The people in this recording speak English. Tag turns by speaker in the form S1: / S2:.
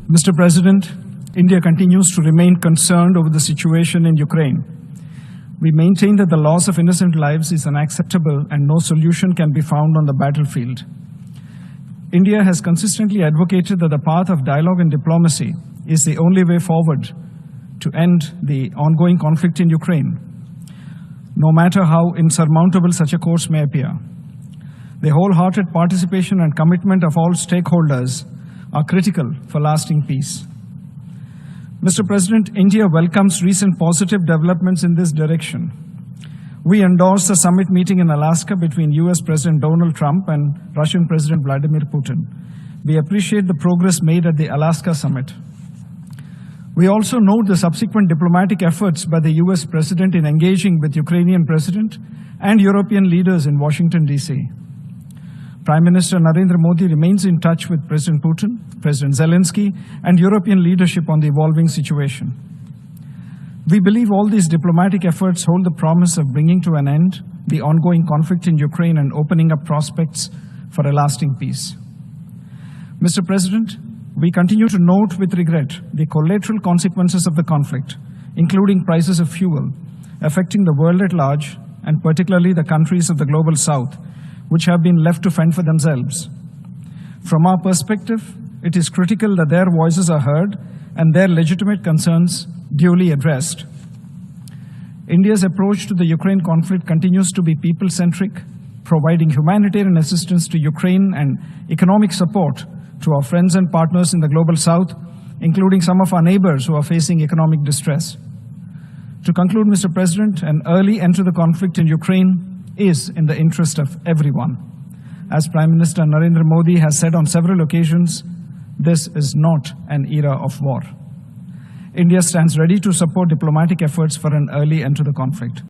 S1: Mr. President, India continues to remain concerned over the situation in Ukraine. We maintain that the loss of innocent lives is unacceptable and no solution can be found on the battlefield. India has consistently advocated that the path of dialogue and diplomacy is the only way forward to end the ongoing conflict in Ukraine, no matter how insurmountable such a course may appear. The wholehearted participation and commitment of all stakeholders are critical for lasting peace. Mr. President, India welcomes recent positive developments in this direction. We endorse the summit meeting in Alaska between US President Donald Trump and Russian President Vladimir Putin. We appreciate the progress made at the Alaska summit. We also note the subsequent diplomatic efforts by the US President in engaging with Ukrainian President and European leaders in Washington, D.C. Prime Minister Narendra Modi remains in touch with President Putin, President Zelensky, and European leadership on the evolving situation. We believe all these diplomatic efforts hold the promise of bringing to an end the ongoing conflict in Ukraine and opening up prospects for a lasting peace. Mr. President, we continue to note with regret the collateral consequences of the conflict, including prices of fuel, affecting the world at large, and particularly the countries of the global south, which have been left to fend for themselves. From our perspective, it is critical that their voices are heard and their legitimate concerns duly addressed. India's approach to the Ukraine conflict continues to be people-centric, providing humanitarian assistance to Ukraine and economic support to our friends and partners in the global south, including some of our neighbors who are facing economic distress. To conclude, Mr. President, an early end to the conflict in Ukraine is in the interest of everyone. As Prime Minister Narendra Modi has said on several occasions, this is not an era of war. India stands ready to support diplomatic efforts for an early end to the conflict.